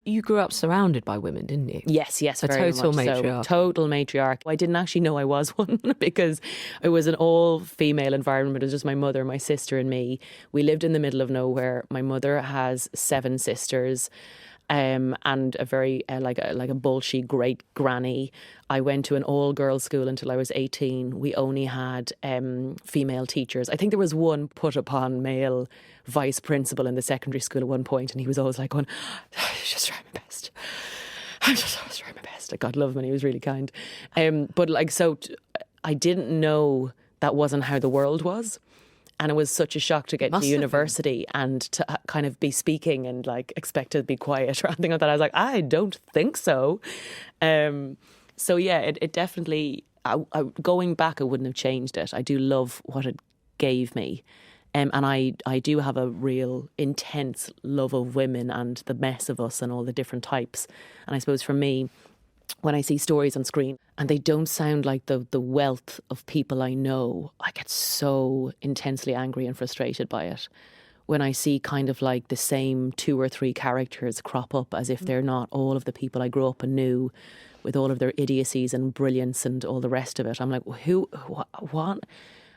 You grew up surrounded by women, didn't you? Yes, A very total much so. matriarch. Total matriarch. I didn't actually know I was one because it was an all-female environment. It was just my mother, my sister and me. We lived in the middle of nowhere. My mother has 7 sisters. And a very like a bolshy great granny. I went to an all-girls school until I was 18. We only had female teachers. I think there was one put upon male vice principal in the secondary school at one point, and he was always like going, "Just try my best. I'm just always trying my best." Like, God love him, and he was really kind. But like, I didn't know that wasn't how the world was. And it was such a shock to get to university and to kind of be speaking and like expect to be quiet or anything like that. I was like, I don't think so. So yeah, it definitely, going back, I wouldn't have changed it. I do love what it gave me. And I do have a real intense love of women and the mess of us and all the different types. And I suppose for me, when I see stories on screen and they don't sound like the wealth of people I know, I get so intensely angry and frustrated by it. When I see kind of like the same 2 or 3 characters crop up as if they're not all of the people I grew up and knew, with all of their idiocies and brilliance and all the rest of it. I'm like, what?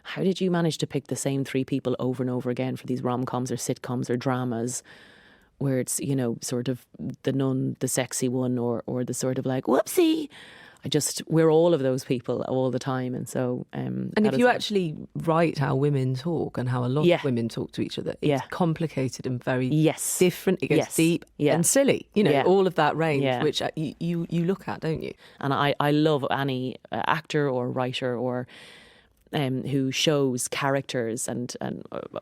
How did you manage to pick the same 3 people over and over again for these rom-coms or sitcoms or dramas? Where it's, you know, sort of the nun, the sexy one, or the sort of like, whoopsie. We're all of those people all the time. And so... and if you actually write how women talk and how a lot of women talk to each other, it's complicated and very different. It gets deep and silly, you know, all of that range, which you look at, don't you? And I love any actor or writer or... who shows characters, and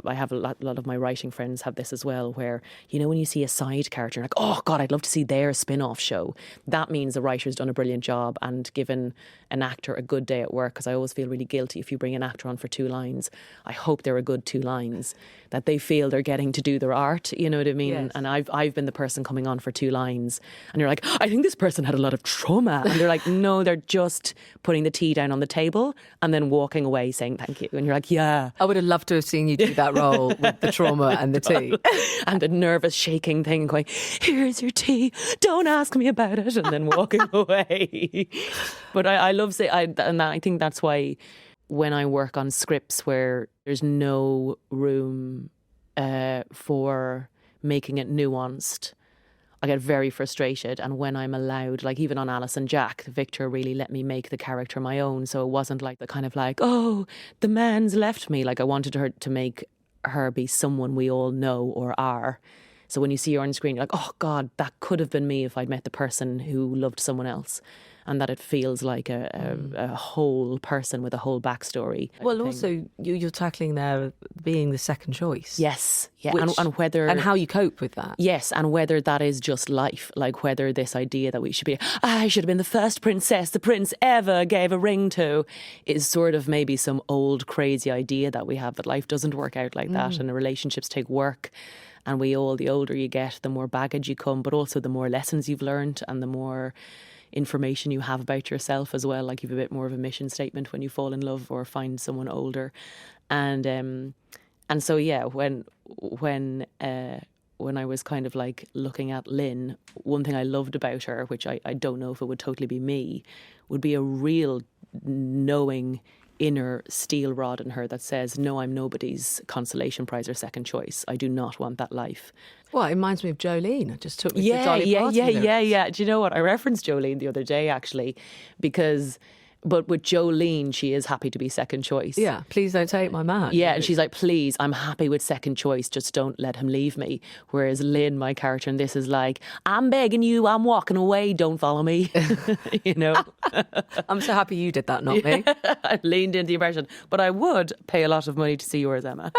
I have a lot of my writing friends have this as well, where, you know, when you see a side character, like, oh God, I'd love to see their spin-off show. That means the writer's done a brilliant job and given an actor a good day at work, because I always feel really guilty if you bring an actor on for 2 lines. I hope they're a good 2 lines, that they feel they're getting to do their art, you know what I mean? Yes. And I've been the person coming on for 2 lines and you're like, I think this person had a lot of trauma. And they're like, no, they're just putting the tea down on the table and then walking away saying thank you. And you're like, yeah. I would have loved to have seen you do that role with the trauma and the tea. And the nervous shaking thing, going, here's your tea, don't ask me about it, and then walking away. But I love saying, and I think that's why when I work on scripts where there's no room for making it nuanced, I get very frustrated. And when I'm allowed, like even on Alice and Jack, Victor really let me make the character my own. So it wasn't like the kind of like, oh, the man's left me. Like I wanted her to make her be someone we all know or are. So when you see her on screen, you're like, oh God, that could have been me if I'd met the person who loved someone else. And that it feels like a whole person with a whole backstory. Well, also, you're tackling there being the second choice. Yes. Yeah. Which, and whether... And how you cope with that. Yes. And whether that is just life. Like whether this idea that we should be, I should have been the first princess the prince ever gave a ring to, is sort of maybe some old crazy idea that we have, that life doesn't work out like that. And the relationships take work. And the older you get, the more baggage you come, but also the more lessons you've learned and the more information you have about yourself as well. Like you've a bit more of a mission statement when you fall in love or find someone older. And so, yeah, when I was kind of like looking at Lynn, one thing I loved about her, which I don't know if it would totally be me, would be a real knowing inner steel rod in her that says, no, I'm nobody's consolation prize or second choice. I do not want that life. Well, it reminds me of Jolene. It just took me to Dolly Parton. Yeah. Do you know what? I referenced Jolene the other day, actually, but with Jolene, she is happy to be second choice. Yeah, please don't take my man. Yeah, and she's like, please, I'm happy with second choice, just don't let him leave me. Whereas Lynn, my character in this, is like, I'm begging you, I'm walking away, don't follow me. You know? I'm so happy you did that, not me. I leaned into the impression, but I would pay a lot of money to see yours, Emma.